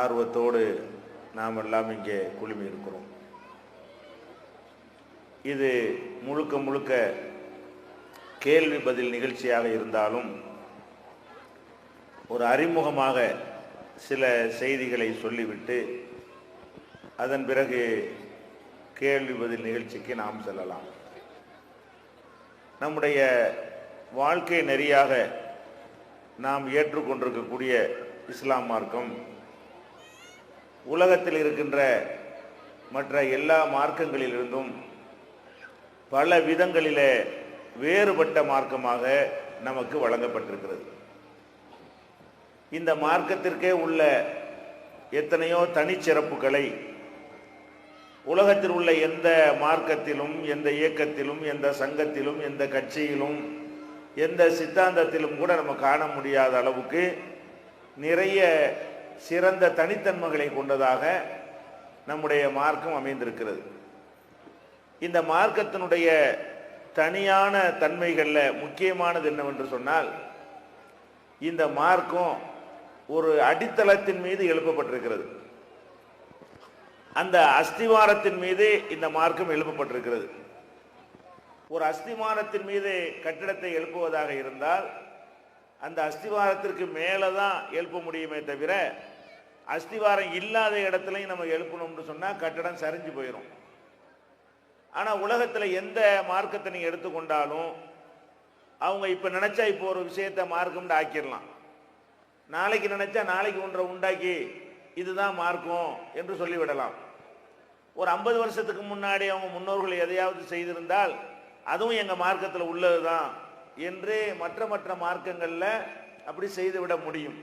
ஆர்வத்தோடு நாம் எல்லாம் இங்கே குழுமி இருக்கிறோம். இது முழுக்க முழுக்க கேள்வி பதில் நிகழ்ச்சியாக இருந்தாலும் ஒரு அறிமுகமாக சில செய்திகளை சொல்லிவிட்டு அதன் பிறகு கேள்வி பதில் நிகழ்ச்சிக்கு நாம் செல்லலாம். நம்முடைய வாழ்க்கை நெறியாக நாம் ஏற்றுக்கொண்டிருக்கக்கூடிய இஸ்லாம் மார்க்கம் உலகத்தில் இருக்கின்ற மற்ற எல்லா மார்க்கங்களிலிருந்தும் பல விதங்களிலே வேறுபட்ட மார்க்கமாக நமக்கு வழங்கப்பட்டிருக்கிறது. இந்த மார்க்கத்திற்கே உள்ள எத்தனையோ தனிச்சிறப்புகளை உலகத்தில் உள்ள எந்த மார்க்கத்திலும், எந்த இயக்கத்திலும், எந்த சங்கத்திலும், எந்த கட்சியிலும், எந்த சித்தாந்தத்திலும் கூட நம்ம காண முடியாத அளவுக்கு நிறைய சிறந்த தனித்தன்மைகளை கொண்டதாக நம்முடைய மார்க்கம் அமைந்திருக்கிறது. இந்த மார்க்கத்தினுடைய தனியான தன்மைகளில் முக்கியமானது என்னவென்று சொன்னால், இந்த மார்க்கம் ஒரு அடித்தளத்தின் மீது எழுப்பப்பட்டிருக்கிறது. அந்த அஸ்திவாரத்தின் மீது இந்த மார்க்கம் எழுப்பப்பட்டிருக்கிறது. ஒரு அஸ்திவாரத்தின் மீது கட்டிடத்தை எழுப்புவதாக இருந்தால் அந்த அஸ்திவாரத்திற்கு மேலே தான் எழுப்ப முடியுமே தவிர, அஸ்திவாரம் இல்லாத இடத்துலையும் நம்ம எழுப்பணும்னு சொன்னால் கட்டிடம் சரிஞ்சு போயிடும். ஆனால் உலகத்தில் எந்த மார்க்கத்தை நீங்கள் எடுத்துக்கொண்டாலும் அவங்க இப்போ நினச்சா இப்போ ஒரு விஷயத்தை மார்க்கம்னு ஆக்கிடலாம். நாளைக்கு நினச்சா நாளைக்கு ஒன்றை உண்டாக்கி இதுதான் மார்க்கம் என்று சொல்லிவிடலாம். ஒரு 50 வருஷத்துக்கு முன்னாடி அவங்க முன்னோர்கள் எதையாவது செய்திருந்தால் அதுவும் எங்கள் மார்க்கத்தில் உள்ளது தான் என்று மற்ற மார்க்கங்களில் அப்படி செய்துவிட முடியும்.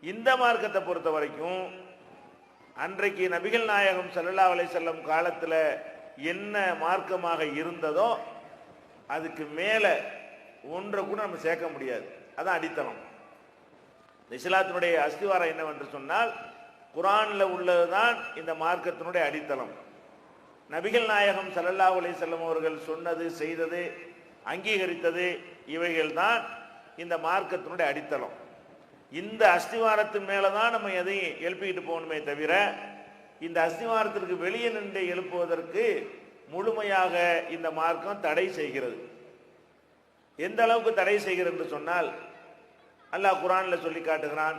இந்த மார்க்கத்தை பொறுத்த வரைக்கும் அன்றைக்கு நபிகள் நாயகம் ஸல்லல்லாஹு அலைஹி வஸல்லம் காலத்தில் என்ன மார்க்கமாக இருந்ததோ அதுக்கு மேலே ஒன்றை கூட நம்ம சேர்க்க முடியாது. அதான் அடித்தளம். இஸ்லாத்தினுடைய அஸ்திவாரம் என்னவென்று சொன்னால் குர்ஆனில் உள்ளதுதான் இந்த மார்க்கத்தினுடைய அடித்தளம். நபிகள் நாயகம் ஸல்லல்லாஹு அலைஹி வஸல்லம் அவர்கள் சொன்னது, செய்தது, அங்கீகரித்தது, இவைகள் தான் இந்த மார்க்கத்தினுடைய அடித்தளம். இந்த அஸ்திவாரத்தின் மேலே தான் நம்ம எதையும் எழுப்பிக்கிட்டு போகணுமே தவிர, இந்த அஸ்திவாரத்திற்கு வெளியே நின்று எழுப்புவதற்கு முழுமையாக இந்த மார்க்கம் தடை செய்கிறது. எந்த அளவுக்கு தடை செய்கிறது என்று சொன்னால், அல்லாஹ் குர்ஆனில் சொல்லி காட்டுகிறான்,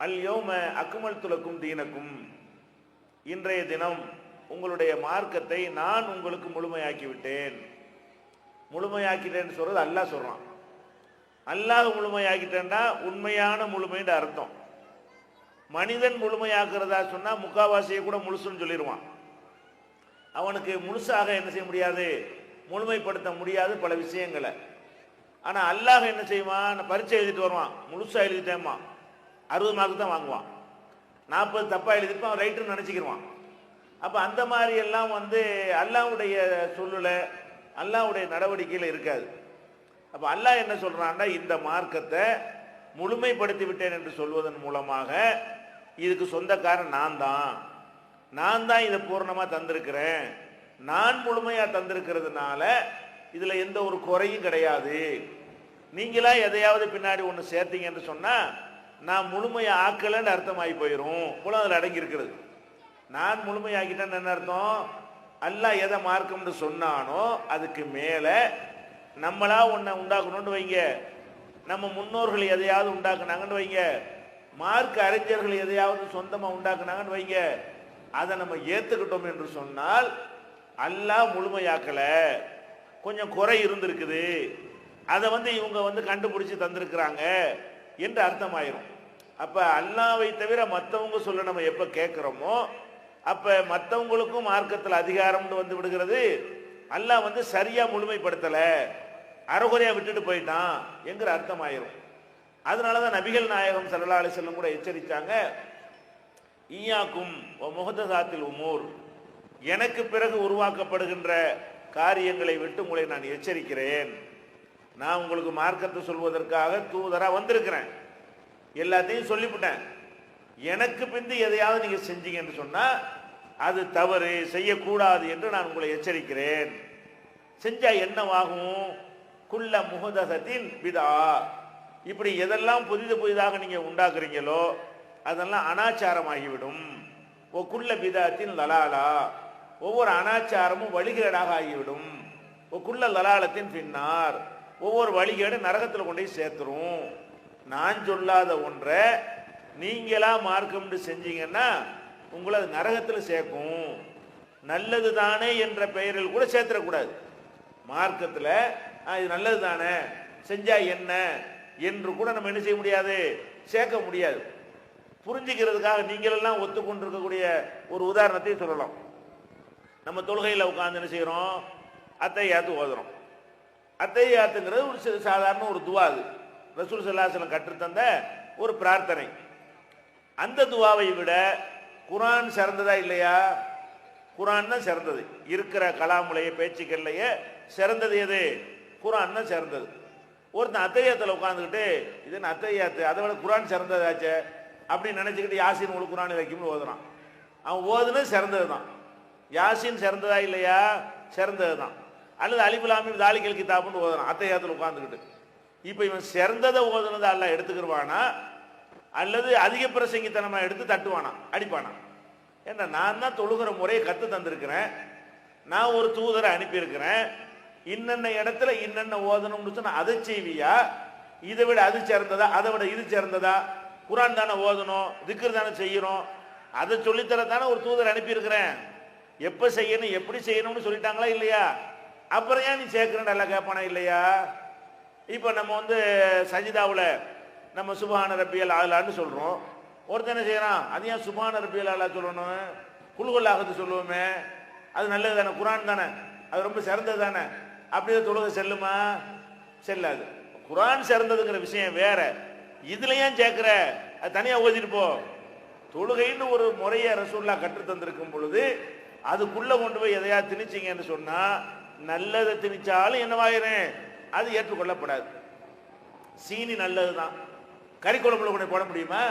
அல் யௌம அக்மல்து லக்கும் தீனக்கும், இன்றைய தினம் உங்களுடைய மார்க்கத்தை நான் உங்களுக்கு முழுமையாக்கி விட்டேன். முழுமையாக்கிட்டேன்னு சொல்றது அல்லாஹ் சொல்றான். அல்லாஹ் முழுமையாக்கிட்டேன்னா உண்மையான முழுமைன்ற அர்த்தம். மனிதன் முழுமையாக்குறதா சொன்னா முக்காவாசியை கூட முழுசுன்னு சொல்லிடுவான். அவனுக்கு முழுசாக என்ன செய்ய முடியாது, முழுமைப்படுத்த முடியாது பல விஷயங்களை. ஆனா அல்லாஹ் என்ன செய்வான், பரீட்சை எழுதிட்டு வருவான், முழுசா எழுதிட்டேமா 60 மார்க்கு தான் வாங்குவான். 40 தப்பா எழுதிட்டு ரைட்டுன்னு நினைச்சுக்கிடுவான். அப்ப அந்த மாதிரி எல்லாம் அல்லாஹ்வுடைய சொல்லுல, அல்லாஹ்வுடைய நடவடிக்கையில் இருக்காது. அப்ப அல்லாஹ் என்ன சொல்றான்னா, இந்த மார்க்கத்தை முழுமைப்படுத்தி விட்டேன் என்று சொல்வதன் மூலமாக இதுக்கு சொந்தக்காரன் நான் தான் இதை பூர்ணமா தந்திருக்கிறேன், நான் முழுமையா தந்திருக்கிறதுனால இதுல எந்த ஒரு குறையும் கிடையாது. நீங்களா எதையாவது பின்னாடி ஒன்று சேர்த்தீங்க என்று சொன்னா நான் முழுமையா ஆக்கலன்னு அர்த்தமாகி போயிடும். போல அதில் அடங்கி இருக்கிறது. நான் முழுமையாக்கிட்டேன்னு என்ன அர்த்தம், அல்லாஹ் எதை மார்க்கம்னு சொன்னானோ அதுக்கு மேல நம்மளா ஒன்றை உண்டாக்கணும்னு வைங்க, நம்ம முன்னோர்கள் எதையாவது உண்டாக்குனாங்கன்னு வைங்க, மார்க்க அறிஞர்கள் எதையாவது சொந்தமா உண்டாக்குனாங்கன்னு வைங்க, அதை நம்ம ஏத்துக்கிட்டோம் என்று சொன்னால் அல்லாஹ் முழுமையாக்கல, கொஞ்சம் குறை இருந்திருக்குது, அதை இவங்க கண்டுபிடிச்சு தந்திருக்கிறாங்க என்று அர்த்தமாயிரும். அப்ப அல்லாஹ்வை தவிர மற்றவங்க சொல்ல நம்ம எப்ப கேட்கிறோமோ அப்ப மற்றவங்களுக்கும் மார்க்கத்தில் அதிகாரம்னு விடுகிறது. அல்லாஹ் சரியா முழுமைப்படுத்தல, அறகுறையா விட்டுட்டு போயிட்டான் என்கிற அர்த்தமாயிரும். அதனாலதான் நபிகள் நாயகம் ஸல்லல்லாஹு அலைஹி வஸல்லம் கூட எச்சரித்தாங்க, ஈயாக்கும் முஹதஸாத்தில் உமூர், எனக்கு பிறகு உருவாக்கப்படுகின்ற காரியங்களை விட்டு உங்களை நான் எச்சரிக்கிறேன். நான் உங்களுக்கு மார்க்கத்தை சொல்வதற்காக தூதரா வந்திருக்கிறேன், எல்லாத்தையும் சொல்லிவிட்டேன். எனக்கு பிந்தி எதையாவது நீங்க செஞ்சீங்க என்று சொன்னா அது தவறு, செய்யக்கூடாது என்று நான் உங்களை எச்சரிக்கிறேன். செஞ்சா என்னவாகும், குல்ல முஹதஸத்தின் பிதா, இப்படி எதெல்லாம் புதிதாக நீங்க உண்டாக்குறீங்களோ அதெல்லாம் அனாச்சாரமாகிவிடும். ஒக்குள்ள பிதாத்தின் லலாலா, ஒவ்வொரு அனாச்சாரமும் வழிகேடாக ஆகிவிடும். ஒக்குள்ள லலாலத்தின் பின்னார், ஒவ்வொரு வழிகேடு நரகத்தில் கொண்டு போய் சேர்த்துரும். நான் சொல்லாத ஒன்றை நீங்களா மார்க்கம் செஞ்சீங்கன்னா உங்களை அது நரகத்தில் சேர்க்கும். நல்லது தானே என்ற பெயரில் கூட சேர்த்துடக்கூடாது. மார்க்கத்தில் இது நல்லது தானே, செஞ்சா என்ன என்று கூட நம்ம என்ன செய்ய முடியாது, சேர்க்க முடியாது. புரிஞ்சுக்கிறதுக்காக நீங்களெல்லாம் ஒத்துக்கொண்டிருக்கக்கூடிய ஒரு உதாரணத்தை சொல்லலாம். நம்ம தொழுகையில் உட்கார்ந்து என்ன செய்கிறோம், அத்தையாத்து ஓதுறோம். அத்தையாத்துங்கிறது ஒரு சாதாரண ஒரு துவா. அது ரசூல் ஸல்லல்லாஹு அலைஹி வஸல்லம் கற்றுத்தந்த ஒரு பிரார்த்தனை. அந்த துவாவை விட குர்ஆன் சிறந்ததா இல்லையா? குர்ஆன் தான் சிறந்தது. இருக்கிற கலாமுலைய பேச்சுக்கள்லையே சிறந்தது எது? குர்ஆன் தான் சிறந்தது. ஒருத்தன் அத்தையாத்தில் உட்காந்துக்கிட்டு இது அத்தையாத்து, அதை விட குர்ஆன் சிறந்ததாச்சே அப்படின்னு நினைச்சுக்கிட்டு யாசின் உள் குர்ஆன் வைக்கும்னு ஓதுறான். அவன் ஓதுனது சிறந்தது தான். யாசின் சிறந்ததா இல்லையா? சிறந்தது தான். அல்லது அலிஃப் லாம் மீம் தாலிகல் கிதாப்னு ஓதுறான் அத்தையாத்தில் உட்காந்துக்கிட்டு. இப்போ இவன் சிறந்ததை ஓதுனதை அல்ல எடுத்துக்கிடுவானா அல்லது அதிக பிரசங்கித்தனமா எடுத்து தட்டுவானா, அடிப்பானா? ஏன்னா நான் தான் தொழுகிற முறையை கற்று தந்திருக்கிறேன், நான் ஒரு தூதரை அனுப்பியிருக்கிறேன், இன்னென்ன இடத்துல இன்னென்ன ஓதணும்னு சொன்னா அதை செய்வியா? இதை விட அது சிறந்ததா, அதை விட இது சிறந்ததா? குர்ஆன் தானே ஓதணும், திக்ர் தானே செய்யணும், அதை சொல்லித்தரத்தானே ஒரு தூதர் அனுப்பியிருக்கிறேன். எப்போ செய்யணும் எப்படி செய்யணும்னு சொல்லிட்டாங்களா இல்லையா? அப்புறம் ஏன் நீ சேர்க்கிறேன்னு நல்லா கேட்பானா இல்லையா? இப்போ நம்ம சஜிதாவில் நம்ம சுப்ஹான ரப்பியல் ஆலான்னு சொல்கிறோம். ஒருத்தர் என்ன செய்யறான், அது ஏன் சுப்ஹான ரப்பியல் ஆலா சொல்லணும், குல்குல்லாஹத்து சொல்லுவோமே, அது நல்லது தானே, குர்ஆன் தானே, அது ரொம்ப சிறந்தது தானே, அப்படியே தொழுகை செல்லுமா? செல்லாது. குர்ஆன் சிறந்ததுங்கிற விஷயம் வேற, இதுல ஏன் சேர்க்கிற, அது தனியாக ஓதிட்டு போ. தொழுகைன்னு ஒரு முறையை ரசூலுல்லாஹ் கற்று தந்திருக்கும் பொழுது அதுக்குள்ள கொண்டு போய் எதையா திணிச்சிங்கன்னு சொன்னா, நல்லதை திணிச்சாலும் என்னவாயிரும், அது ஏற்றுக்கொள்ளப்படாது. சீனி நல்லது தான், கறி குழம்புல கூட போட முடியுமா?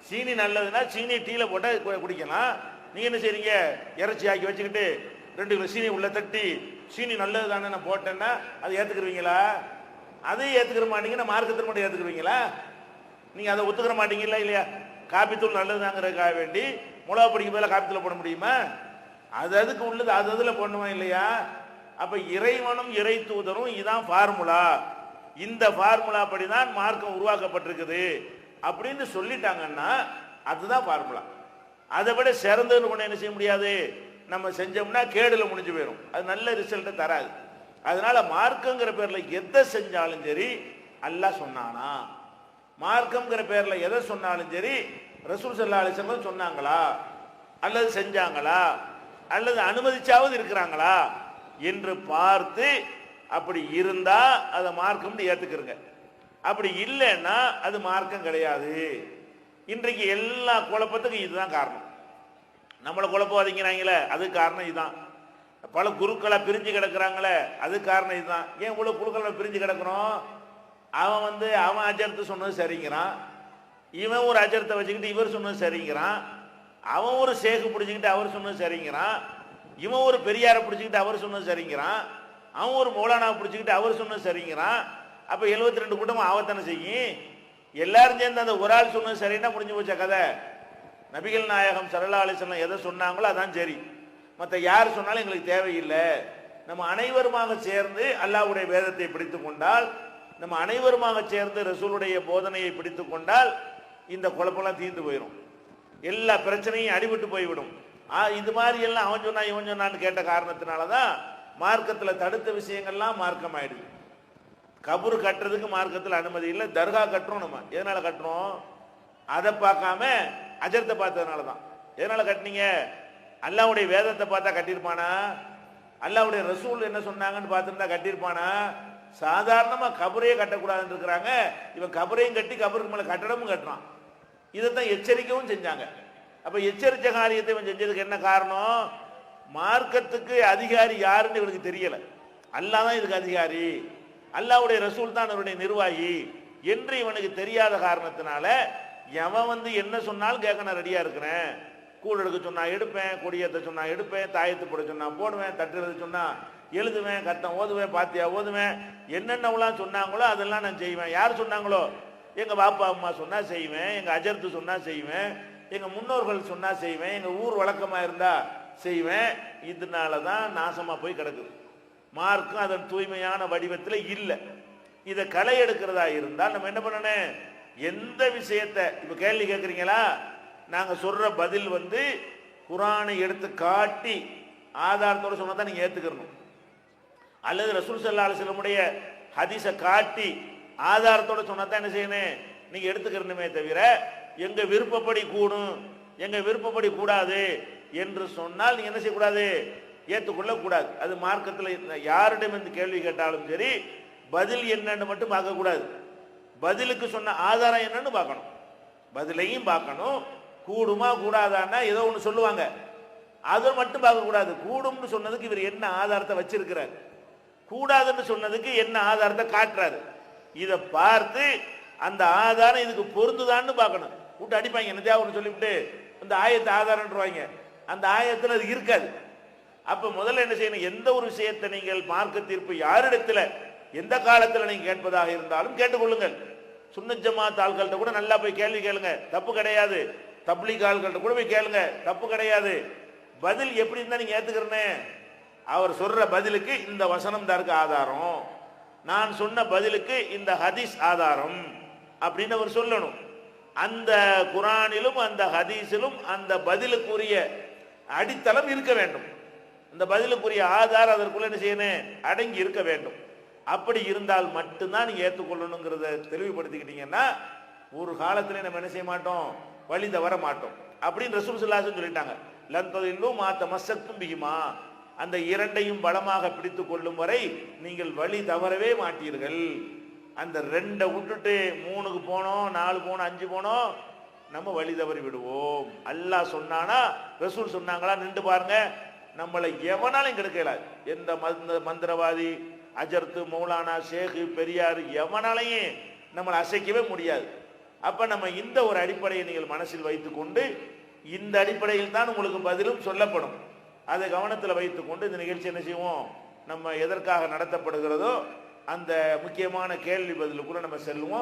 சீனி நல்லதுன்னா சீனி டீல போட்டால் குடிக்கலாம். நீங்க என்ன செய்றீங்க, இறைச்சி ஆக்கி வச்சுக்கிட்டு 2 கிலோ சீனி உள்ள தட்டி சீனி நல்லது தானே நான் போட்டேன்னா அதை ஏற்றுக்குருவீங்களா? அதையும் ஏற்றுக்கிற மாட்டீங்கன்னா மார்க்கத்தில் மட்டும் ஏற்றுக்குருவீங்களா? நீங்க அதை ஒத்துக்கிற மாட்டீங்களா இல்லையா? காப்பித்தூள் நல்லதுதாங்கிறதுக்காக வேண்டி மிளகா பொடிக்கு பதிலாக காப்பித்தூள் போட முடியுமா? அது அதுக்கு உள்ளது அது அதில் போடணுமா இல்லையா? அப்ப இறைவனும் இறை தூதரும் இதான் ஃபார்முலா, இந்த ஃபார்முலா படிதான் மார்க்கம் உருவாக்கப்பட்டிருக்குது அப்படின்னு சொல்லிட்டாங்கன்னா அதுதான் ஃபார்முலா. அதை விட சிறந்ததுன்னு கொண்டு என்ன செய்ய முடியாது, நம்ம செஞ்சோம்னா கேடுல முடிஞ்சு போயிடும், அது நல்ல ரிசல்ட்டை தராது. அதனால மார்க்கங்கிற பேர்ல எதை செஞ்சாலும் சரி அல்லாஹ் சொன்னானா, மார்க்கம்ங்கிற பேர்ல எதை சொன்னாலும் சரி ரசூல் ஸல்லல்லாஹு அலைஹி வஸல்லம் சொன்னாங்களா அல்லது செஞ்சாங்களா அல்லது அனுமதிச்சாவது இருக்கிறாங்களா என்று பார்த்து, அப்படி இருந்தா அதை மார்க்கம்னு ஏத்துக்கிறங்க, அப்படி இல்லைன்னா அது மார்க்கம் கிடையாது. இன்றைக்கு எல்லா குழப்பத்துக்கும் இதுதான் காரணம். நம்மளை குழப்பவாதீங்கிறாங்களே அது காரணம் இதுதான். பல குருக்களை பிரிஞ்சு கிடக்குறாங்களே அது காரணம் இதுதான். ஏன் இவ்வளவு குழுக்களை பிரிஞ்சு கிடக்கிறோம்? அவன் அஜர்த்து சொன்னது சரிங்கிறான், இவன் ஒரு அஜர்த்தை வச்சுக்கிட்டு இவர் சொன்னது சரிங்கிறான், அவன் ஒரு சேகு பிடிச்சிக்கிட்டு அவர் சொன்னது சரிங்கிறான், இவன் ஒரு பெரியாரை பிடிச்சிக்கிட்டு அவர் சொன்னது சரிங்கிறான், அவன் ஒரு மௌலானா பிடிச்சிக்கிட்டு அவர் சொன்னது சரிங்கிறான். அப்ப 72 கூட்டமும் ஆவத்தானே செய்யும். எல்லாரும் சேர்ந்து அந்த ஒரு ஆள் சொன்னது சரின்னா முடிஞ்சு போச்ச கதை. நபிகள் நாயகம் ஸல்லல்லாஹு அலைஹி வஸல்லம் எதை சொன்னாங்களோ அதான் சரி, மற்ற யார் சொன்னாலும் எங்களுக்கு தேவையில்லை. நம்ம அனைவருமாக சேர்ந்து அல்லாஹ்வுடைய வேதத்தை பிடித்து கொண்டால், நம்ம அனைவருமாக சேர்ந்து ரசூலுடைய போதனையை பிடித்து கொண்டால் இந்த குழப்பம்லாம் தீர்ந்து போயிடும், எல்லா பிரச்சனையும் அடிபட்டு போய்விடும். இது மாதிரி எல்லாம் அவன் சொன்னா இவன் சொன்னான்னு கேட்ட காரணத்தினாலதான் மார்க்கத்தில் தடுத்த விஷயங்கள்லாம் மார்க்கம் ஆயிடுது. கபூர் கட்டுறதுக்கு மார்க்கத்தில் அனுமதி இல்லை, தர்கா கட்டுறோம். நம்ம எதனால கட்டுறோம்? அதை பார்க்காம அஜர்த்தை பார்த்ததுனால தான். எதனால கட்டினீங்க? அல்லாஹ்வுடைய வேதத்தை பார்த்தா கட்டியிருப்பானா? அல்லாஹ்வுடைய ரசூல் என்ன சொன்னாங்கன்னு பார்த்துருந்தா கட்டியிருப்பானா? சாதாரணமா கபரையே கட்டக்கூடாதுன்னு இருக்கிறாங்க, இவன் கபரையும் கட்டி கபருக்கு மேல கட்டடமும் கட்டுறான். இதைத்தான் எச்சரிக்கவும் செஞ்சாங்க. அப்ப எச்சரித்த காரியத்தை இவன் செஞ்சதுக்கு என்ன காரணம்? மார்க்கத்துக்கு அதிகாரி யாருன்னு இவனுக்கு தெரியல, அல்லாஹ் தான் இதுக்கு அதிகாரி, அல்லாஹ்வுடைய ரசூல் தான் அவருடைய நிர்வாகி என்று இவனுக்கு தெரியாத காரணத்தினால எவன் என்ன சொன்னாலும் கேட்க நான் ரெடியா இருக்கிறேன். கூழ் எடுக்க சொன்னா எடுப்பேன், கொடியேற்ற சொன்னா எடுப்பேன், தாயத்து போட சொன்னா போடுவேன், தட்டு எழுத சொன்னா எழுதுவேன், கத்தம் ஓதுவேன், பாத்தியா ஓதுவேன், என்னென்னலாம் சொன்னாங்களோ அதெல்லாம் நான் செய்வேன். யார் சொன்னாங்களோ எங்க பாப்பா அம்மா சொன்னா செய்வேன், எங்க அஜர்த்து சொன்னா செய்வேன், எங்க முன்னோர்கள் சொன்னா செய்வேன், எங்க ஊர் வழக்கமா இருந்தா செய்வேன். இதனால தான் நாசமா போய் கிடக்குது. மார்க்கும் அதன் தூய்மையான வடிவத்தில் இல்லை. இதை களை எடுக்கிறதா இருந்தால் நம்ம என்ன பண்ணணும்? எந்த விஷயத்தை இப்ப கேள்வி கேட்குறீங்களா, நாங்க சொல்ற பதில் குர்ஆனை எடுத்து காட்டி ஆதாரத்தோட சொன்னா தான் நீங்க ஏத்துக்கணும். அல்லது ரசூல் ஸல்லல்லாஹு அலைஹி வஸல்லமுடைய ஹதீஸை காட்டி ஆதாரத்தோட சொன்னா தான் என்ன செய்யணும்? நீங்க எடுத்துக்கணுமே தவிர எங்க விருப்பப்படி கூடும், எங்க விருப்பப்படி கூடாது என்று சொன்னால் நீங்க என்ன செய்யக்கூடாது? ஏற்றுக்கொள்ள கூடாது. அது மார்க்கத்தில் யாரிடம் இந்த கேள்வி கேட்டாலும் சரி, பதில் என்னன்னு மட்டும் பார்க்கக்கூடாது. பதிலுக்கு சொன்ன ஆதாரம் என்னன்னு பார்க்கணும். பதிலையும் பார்க்கணும். கூடுமா கூடாதான்னா ஏதோ ஒன்று சொல்லுவாங்க, அதை மட்டும் பார்க்கக்கூடாது. கூடும்னு சொன்னதுக்கு இவர் என்ன ஆதாரத்தை வச்சிருக்கிறார், கூடாதுன்னு சொன்னதுக்கு என்ன ஆதாரத்தை காட்டுறாரு, இதை பார்த்து அந்த ஆதாரம் இதுக்கு பொருந்துதான்னு பார்க்கணும். விட்டு அடிப்பாங்க, என்னதையா ஒன்று சொல்லிவிட்டு இந்த ஆயத்தை ஆதாரம்ன்றவாங்க, அந்த ஆயத்தில் அது இருக்காது. அப்ப முதல்ல என்ன செய்யணும்? எந்த ஒரு விஷயத்தை நீங்கள் மார்க்க தீர்ப்பு யாரிடத்துல எந்த காலத்தில் நீங்க கேட்பதாக இருந்தாலும் கேட்டுக்கொள்ளுங்கள். சுன்னத் ஜமாத் ஆள்கள்ட்ட கூட நல்லா போய் கேள்வி கேளுங்க, தப்பு கிடையாது. தப்லீக் ஆள்கள்ட்ட கூட போய் கேளுங்க, தப்பு கிடையாது. பதில் எப்படி இருந்தா நீங்க ஏத்துக்கிறனே? அவர் சொல்ற பதிலுக்கு இந்த வசனம் தான் இருக்கு ஆதாரம், நான் சொன்ன பதிலுக்கு இந்த ஹதீஸ் ஆதாரம் அப்படின்னு அவர் சொல்லணும். அந்த குர்ஆனிலும் அந்த ஹதீஸிலும் அந்த பதிலுக்குரிய அடித்தளம் இருக்க வேண்டும். இந்த பதிலுக்குரிய ஆதாரம் அதற்குள்ள என்ன செய்யணும்? அடங்கி இருக்க வேண்டும். அப்படி இருந்தால் மட்டும்தான் நீங்க ஏற்றுக்கொள்ளணுங்கிறத தெளிவுபடுத்திக்கிட்டீங்கன்னா ஒரு காலத்துல நம்ம என்ன செய்ய மாட்டோம்? வழி தவற மாட்டோம் அப்படின்னு ரசூல் ஸல்லல்லாஹு அலைஹி வஸல்லம் சொல்லிட்டாங்க. லன் ததில்லு மா தமஸ்ஸக்தும் பிஹிமா, அந்த இரண்டையும் பலமாக பிடித்துக் கொள்ளும் வரை நீங்கள் வழி தவறவே மாட்டீர்கள். அந்த ரெண்டை விட்டுட்டு 3க்கு போனோம், 4 போனோம், 5 போனோம், நம்ம வழி தவறி விடுவோம். அல்லாஹ் சொன்னானா ரசூல் சொன்னாங்களா நின்று பாருங்க. நம்மளை எவனாலும் கெடுக்கல. எந்த மந்திரவாதி, அஜர்த்து, மௌலானா, ஷேக், பெரியார் எவனாலையும் நம்மளை அசைக்கவே முடியாது. அப்ப நம்ம இந்த ஒரு அடிப்படையை நீங்கள் மனசில் வைத்துக் கொண்டு, இந்த அடிப்படையில் தான் உங்களுக்கு பதிலும் சொல்லப்படும். அதை கவனத்தில் வைத்துக் கொண்டு இந்த நிகழ்ச்சி என்ன செய்வோம்? நம்ம எதற்காக நடத்தப்படுகிறதோ அந்த முக்கியமான கேள்வி பதிலுக்குள்ள நம்ம செல்வோம்.